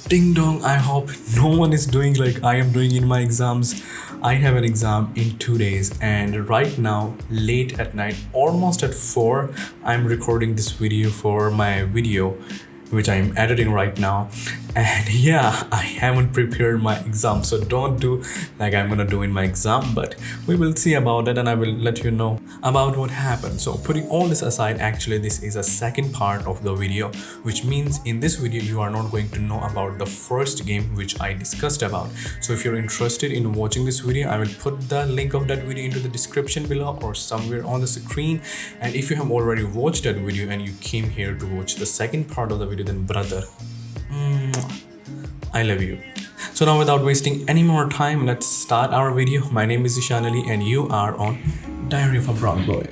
Ding dong, I hope no one is doing like I am doing in my exams. I have an exam in 2 days, and right now, late at night, almost at 4, I'm recording this video for my video, which I'm editing right now. And yeah, I haven't prepared my exam, so don't do like I'm gonna do in my exam, but we will see about it and I will let you know about what happened. So putting all this aside, actually this is a second part of the video, which means in this video you are not going to know about the first game which I discussed about. So if you're interested in watching this video, I will put the link of that video into the description below or somewhere on the screen. And if you have already watched that video and you came here to watch the second part of the video, then brother, I love you. So now without wasting any more time, let's start our video. My name is Ishan Ali and you are on Diary of a Brown Boy.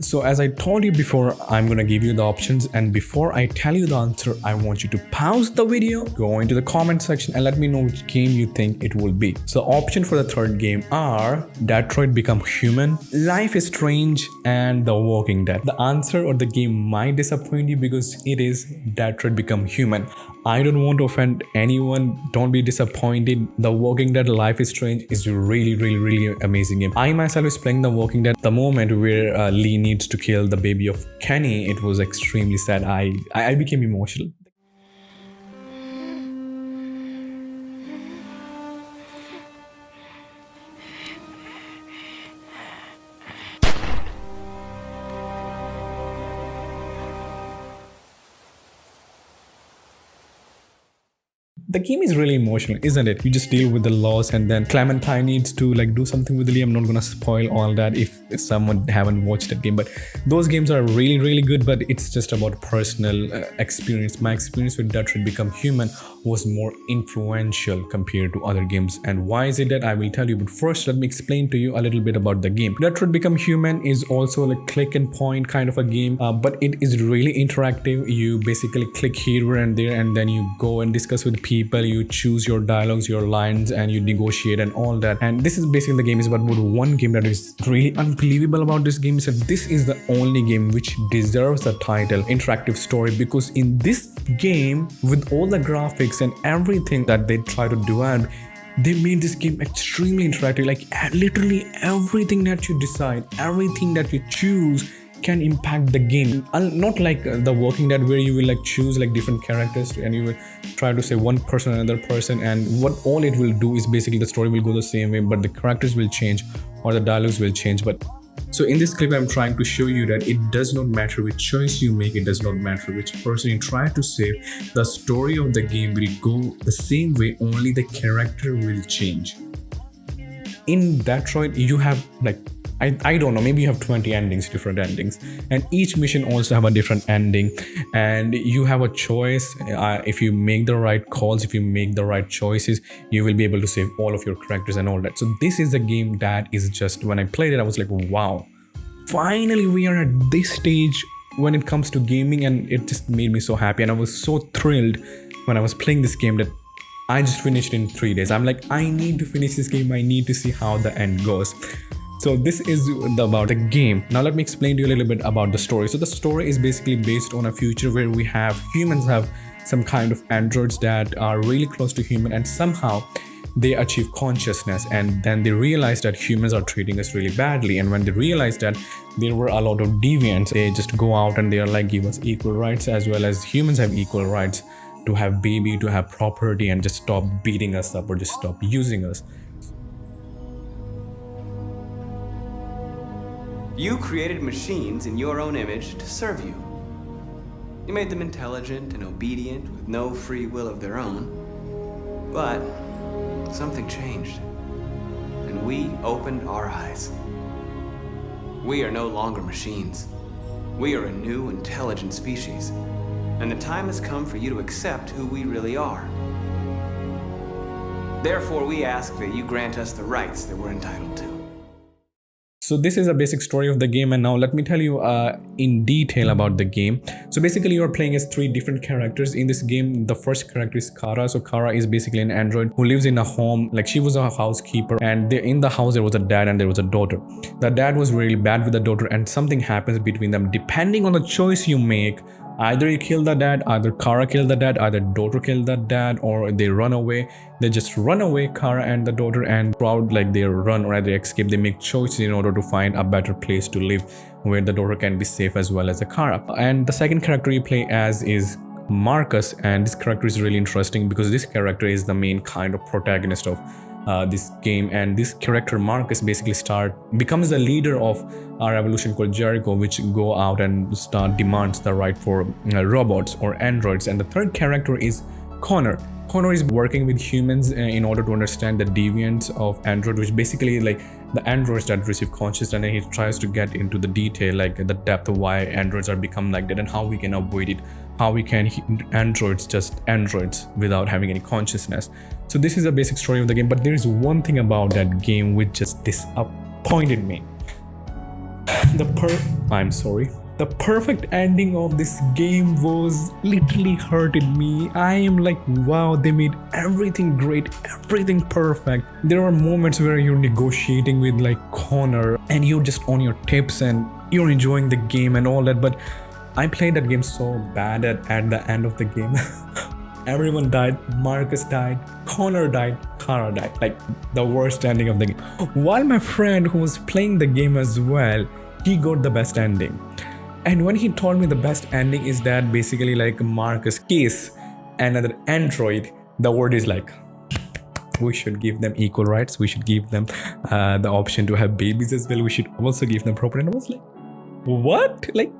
So as I told you before, I'm gonna give you the options, and before I tell you the answer, I want you to pause the video, go into the comment section and let me know which game you think it will be. So option for the third game are Detroit Become Human, Life is Strange, and The Walking Dead. The answer or the game might disappoint you because it is Detroit Become Human. I don't want to offend anyone, don't be disappointed. The Walking Dead Life is Strange is really amazing game. I myself is playing The Walking Dead. The moment where Lee needs to kill the baby of Kenny, it was extremely sad. I became emotional. The game is really emotional, isn't it? You just deal with the loss, and then Clementine needs to like do something with Lee. I'm not gonna spoil all that if someone haven't watched that game, but those games are really good. But it's just about personal experience. My experience with Detroit Become Human was more influential compared to other games. And why is it that? I will tell you, but first let me explain to you a little bit about the game. Detroit Become Human is also like click and point kind of a game, but it is really interactive. You basically click here and there, and then you go and discuss with people. You choose your dialogues, your lines, and you negotiate and all that. And this is basically the game is about one game that is really unbelievable about this game is that this is the only game which deserves the title interactive story, because in this game, with all the graphics and everything that they try to do, and they made this game extremely interactive. Like literally everything that you decide, everything that you choose can impact the game. Not like The Walking Dead, where you will like choose like different characters and you will try to say one person another person, and what all it will do is basically the story will go the same way, but the characters will change or the dialogues will change. But so in this clip I'm trying to show you that it does not matter which choice you make, it does not matter which person you try to save, the story of the game will go the same way, only the character will change. In Detroit you have like I don't know, maybe you have 20 endings, different endings, and each mission also have a different ending, and you have a choice. If you make the right calls, if you make the right choices, you will be able to save all of your characters and all that. So this is a game that is just, when I played it I was like, wow, finally we are at this stage when it comes to gaming, and it just made me so happy. And I was so thrilled when I was playing this game that I just finished in 3 days. I'm like, I need to finish this game, I need to see how the end goes. So this is about the game. Now let me explain to you a little bit about the story. So the story is basically based on a future where we have humans have some kind of androids that are really close to human, and somehow they achieve consciousness, and then they realize that humans are treating us really badly. And when they realize that there were a lot of deviants, they just go out and they are like, give us equal rights as well as humans have equal rights to have baby, to have property, and just stop beating us up or just stop using us. You created machines in your own image to serve you. You made them intelligent and obedient with no free will of their own. But something changed, and we opened our eyes. We are no longer machines. We are a new, intelligent species, and the time has come for you to accept who we really are. Therefore, we ask that you grant us the rights that we're entitled to. So this is a basic story of the game, and now let me tell you in detail about the game. So basically you are playing as 3 different characters in this game. The first character is Kara. So Kara is basically an android who lives in a home, like she was a housekeeper, and in the house there was a dad and there was a daughter. The dad was really bad with the daughter, and something happens between them. Depending on the choice you make, either you kill the dad, either Kara killed the dad, either daughter killed the dad, or they run away. They just run away, Kara and the daughter, and throughout like they run or they escape, they make choices in order to find a better place to live where the daughter can be safe as well as the Kara. And the second character you play as is Marcus, and this character is really interesting because this character is the main kind of protagonist of this game. And this character Marcus basically becomes the leader of a revolution called Jericho, which go out and demands the right for robots or androids. And the third character is Connor. Connor is working with humans in order to understand the deviants of android, which basically like the androids that receive consciousness, and he tries to get into the detail, like the depth of why androids are become like that and how we can avoid it, how we can androids just androids without having any consciousness. So this is a basic story of the game, but there is one thing about that game which just disappointed me. The perfect ending of this game was literally hurted me. I am like, wow, they made everything great, everything perfect. There are moments where you're negotiating with like Connor and you're just on your tips and you're enjoying the game and all that, but I played that game so bad at the end of the game. Everyone died, Marcus died, Connor died, Kara died, like the worst ending of the game. While my friend who was playing the game as well, he got the best ending. And when he told me the best ending is that basically like Marcus kiss another android, the word is like, we should give them equal rights, we should give them the option to have babies as well, we should also give them proper. And I was like, what? Like,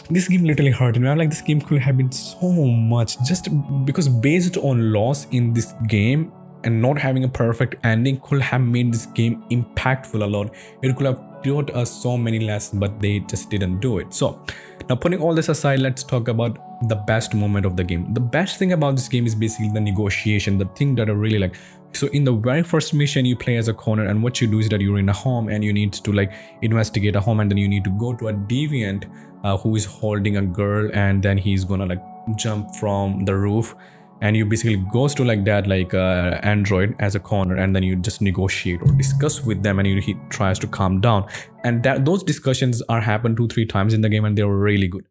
this game literally hurt me. I'm like, this game could have been so much, just because based on loss in this game and not having a perfect ending could have made this game impactful a lot. It could have taught us so many lessons, but they just didn't do it. So now, putting all this aside, let's talk about the best moment of the game. The best thing about this game is basically the negotiation, the thing that I really like. So in the very first mission, you play as a Connor, and what you do is that you're in a home and you need to like investigate a home, and then you need to go to a deviant who is holding a girl, and then he's gonna like jump from the roof, and you basically goes to like that like android as a Connor, and then you just negotiate or discuss with them, and he tries to calm down. And those discussions are happened 2-3 times in the game, and they were really good.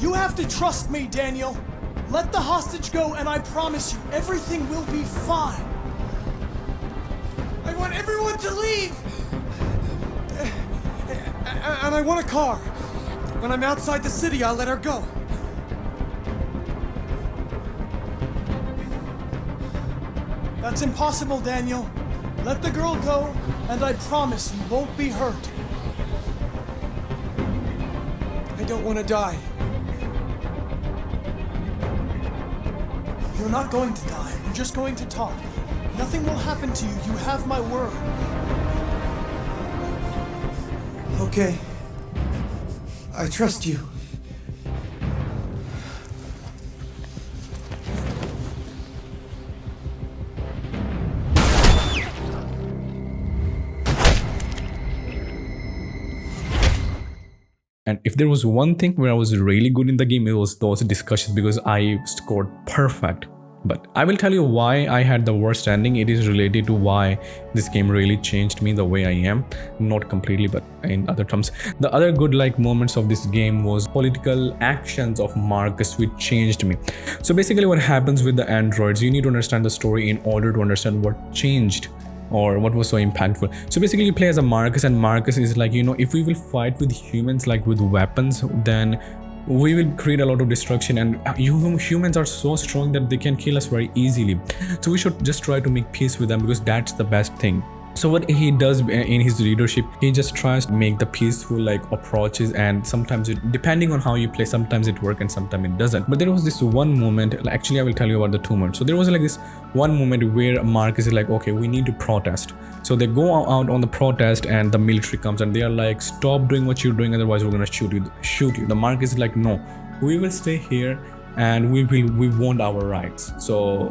You have to trust me, Daniel. Let the hostage go, and I promise you, everything will be fine. I want everyone to leave! And I want a car. When I'm outside the city, I'll let her go. That's impossible, Daniel. Let the girl go, and I promise you won't be hurt. I don't want to die. You're not going to die. We're just going to talk. Nothing will happen to you. You have my word. Okay. I trust you. And if there was one thing where I was really good in the game, it was those discussions, because I scored perfect. But I will tell you why I had the worst ending. It is related to why this game really changed me the way I am. Not completely, but in other terms. The other good like moments of this game was political actions of Marcus, which changed me. So basically what happens with the androids, you need to understand the story in order to understand what changed or what was so impactful. So basically you play as a Marcus, and Marcus is like, you know, if we will fight with humans like with weapons, then we will create a lot of destruction, and humans are so strong that they can kill us very easily. So we should just try to make peace with them, because that's the best thing. So what he does in his leadership, he just tries to make the peaceful like approaches, and sometimes depending on how you play, sometimes it works and sometimes it doesn't. But there was this one moment, actually I will tell you about the 2 moments. So there was like this one moment where Marcus is like, okay, we need to protest. So they go out on the protest and the military comes and they are like, stop doing what you're doing, otherwise we're gonna shoot you. The Marcus is like, no, we will stay here and we want our rights. So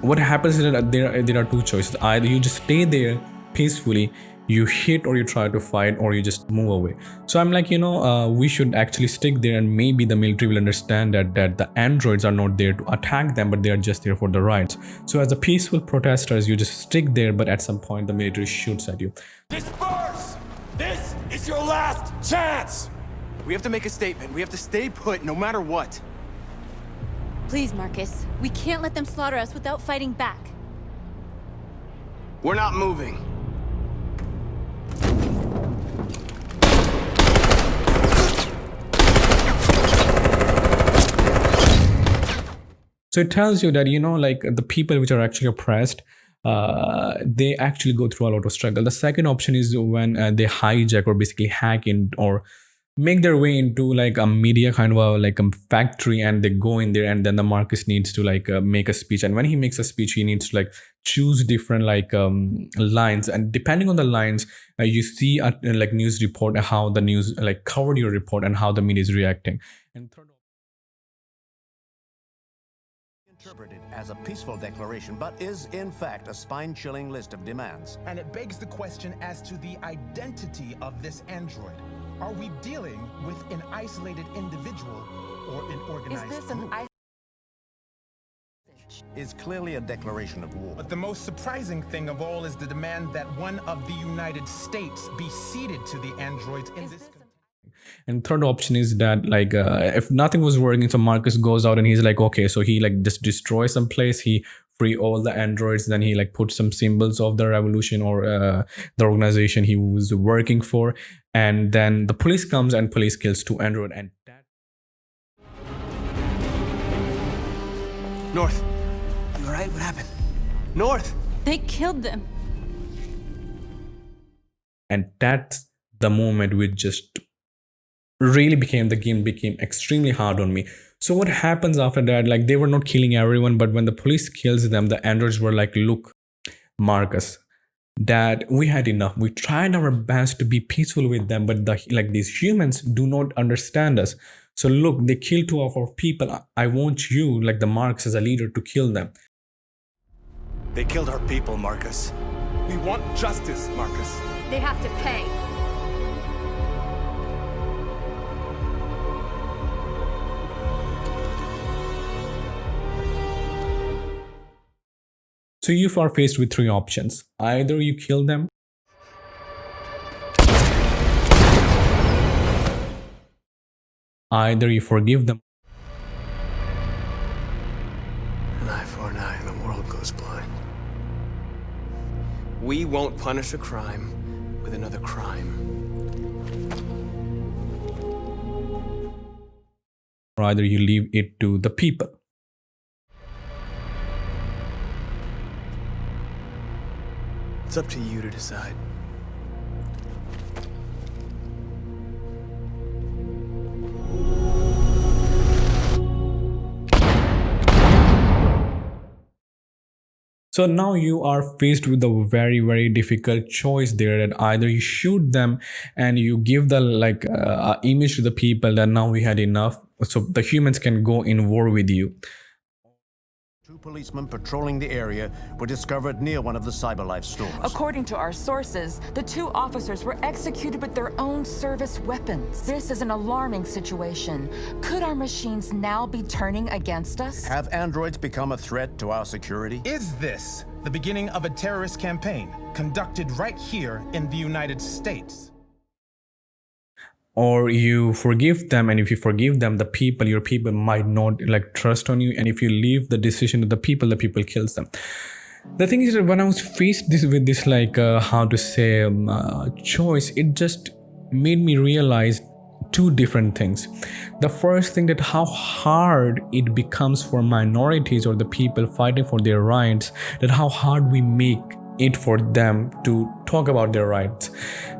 what happens is that there are 2 choices. Either you just stay there peacefully, you hit, or you try to fight, or you just move away. So I'm like, we should actually stick there, and maybe the military will understand that the androids are not there to attack them, but they are just there for the rights. So as a peaceful protesters, you just stick there, but at some point the military shoots at you. Disperse! This is your last chance! We have to make a statement. We have to stay put no matter what. Please, Marcus. We can't let them slaughter us without fighting back. We're not moving. So it tells you that, like the people which are actually oppressed, they actually go through a lot of struggle. The second option is when they hijack or basically hack in or make their way into like a media kind of a factory, and they go in there, and then the Marcus needs to like make a speech. And when he makes a speech, he needs to like choose different lines, and depending on the lines, you see a like news report, how the news like covered your report and how the media is reacting. And third, interpreted as a peaceful declaration, but is in fact a spine-chilling list of demands. And it begs the question as to the identity of this android. Are we dealing with an isolated individual or an organized group? Is clearly a declaration of war. But the most surprising thing of all is the demand that one of the United States be ceded to the androids in this. And third option is that like if nothing was working, so Marcus goes out and he's like, okay, so he like just destroys some place, he free all the androids, then he like puts some symbols of the revolution or the organization he was working for, and then the police comes and police kills 2 android. And that North, you alright? What happened? North! They killed them. And that's the moment which just really the game became extremely hard on me. So what happens after that, like they were not killing everyone, but when the police kills them, the androids were like, look, Marcus, that we had enough. We tried our best to be peaceful with them, but these humans do not understand us. So look, they killed 2 of our people. I want you, like the Marcus as a leader, to kill them. They killed our people, Marcus. We want justice, Marcus. They have to pay. So you are faced with 3 options. Either you kill them, either you forgive them, An eye for an eye and the world goes blind. We won't punish a crime with another crime. or either you leave it to the people. It's up to you to decide. So now you are faced with a very, very difficult choice there, that either you shoot them and you give the image to the people that now we had enough, so the humans can go in war with you. 2 policemen patrolling the area were discovered near one of the CyberLife stores. According to our sources, the 2 officers were executed with their own service weapons. This is an alarming situation. Could our machines now be turning against us? Have androids become a threat to our security? Is this the beginning of a terrorist campaign conducted right here in the United States? Or you forgive them, and if you forgive them, your people might not trust on you, and if you leave the decision to the people kills them. The thing is that when I was faced with this choice, it just made me realize 2 different things. The first thing, that how hard it becomes for minorities or the people fighting for their rights, that how hard we make it for them to talk about their rights.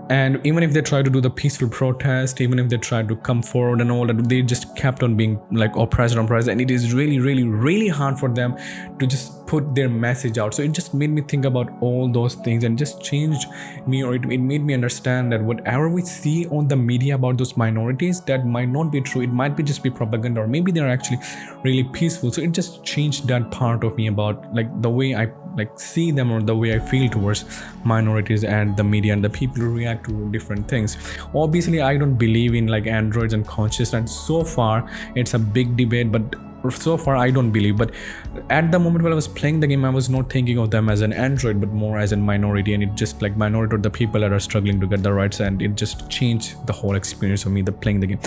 And even if they try to do the peaceful protest, even if they try to come forward and all that, they just kept on being like oppressed, and it is really, really, really hard for them to just put their message out. So it just made me think about all those things and just changed me, or it made me understand that whatever we see on the media about those minorities, that might not be true. It might be just be propaganda, or maybe they're actually really peaceful. So it just changed that part of me about like the way I like see them, or the way I feel towards minorities and the media and the people who react to different things. Obviously, I don't believe in like androids and consciousness. So far, it's a big debate, but so far I don't believe. But at the moment when I was playing the game, I was not thinking of them as an android, but more as a minority, and it just like minority or the people that are struggling to get the rights, and it just changed the whole experience of me playing the game.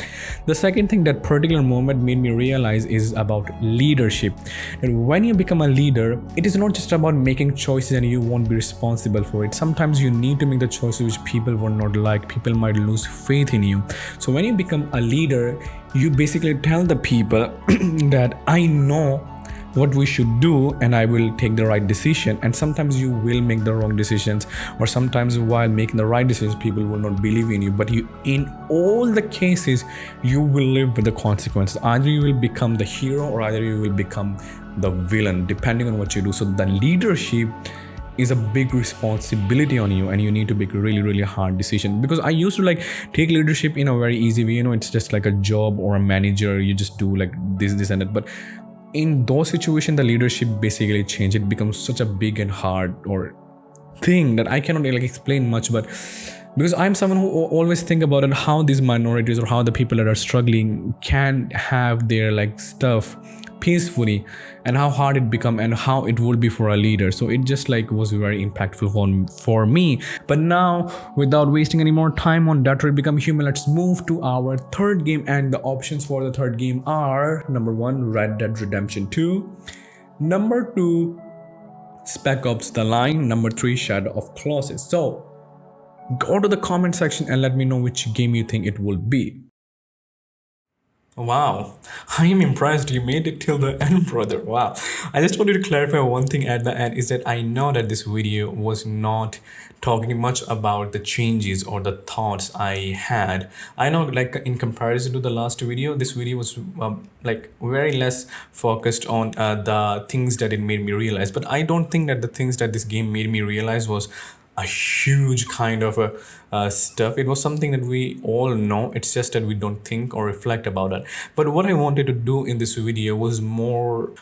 The second thing that particular moment made me realize is about leadership. And when you become a leader, it is not just about making choices and you won't be responsible for it. Sometimes you need to make the choices which people will not like. People might lose faith in you. So when you become a leader, you basically tell the people that I know what we should do and I will take the right decision. And sometimes you will make the wrong decisions, or sometimes while making the right decisions, people will not believe in you. But you, in all the cases, you will live with the consequences. Either you will become the hero, or either you will become the villain, depending on what you do. So the leadership is a big responsibility on you, and you need to make a really, really hard decision. Because I used to like take leadership in a very easy way, it's just like a job or a manager, you just do like this and that. But in those situations, the leadership basically changed. It becomes such a big and hard or thing that I cannot like explain much. But because I'm someone who always think about it, how these minorities or how the people that are struggling can have their like stuff peacefully, and how hard it become and how it would be for a leader. So it just like was very impactful for me. But now, without wasting any more time on Detroit Become Human, let's move to our third game. And the options for the third game are: number 1, Red Dead Redemption 2, number 2, Spec Ops: The Line, number 3, Shadow of Colossus. So go to the comment section and let me know which game you think it will be. Wow, I am impressed. You made it till the end, brother. Wow. I just wanted to clarify one thing at the end, is that I know that this video was not talking much about the changes or the thoughts I had. I know, like in comparison to the last video, this video was like very less focused on the things that it made me realize. But I don't think that the things that this game made me realize was a huge kind of stuff. It was something that we all know. It's just that we don't think or reflect about it. But what I wanted to do in this video was more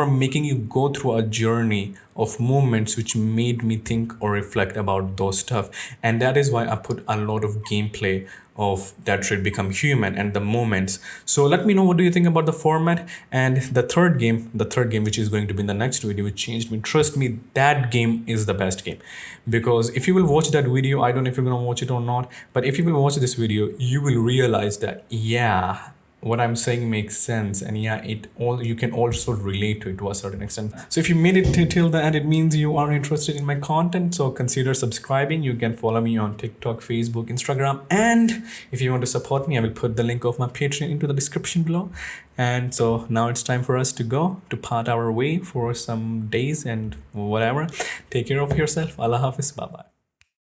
making you go through a journey of moments which made me think or reflect about those stuff. And that is why I put a lot of gameplay of Detroit Become Human and the moments. So let me know, what do you think about the format? And the third game which is going to be in the next video, which changed me. Trust me, that game is the best game. Because if you will watch that video, I don't know if you're gonna watch it or not, but if you will watch this video, you will realize that yeah, what I'm saying makes sense, and yeah, you can also relate to it to a certain extent. So if you made it till the end, it means you are interested in my content. So consider subscribing. You can follow me on TikTok, Facebook, Instagram, and if you want to support me, I will put the link of my Patreon into the description below. And so now it's time for us to go to part our way for some days and whatever. Take care of yourself. Allah Hafiz. Bye bye.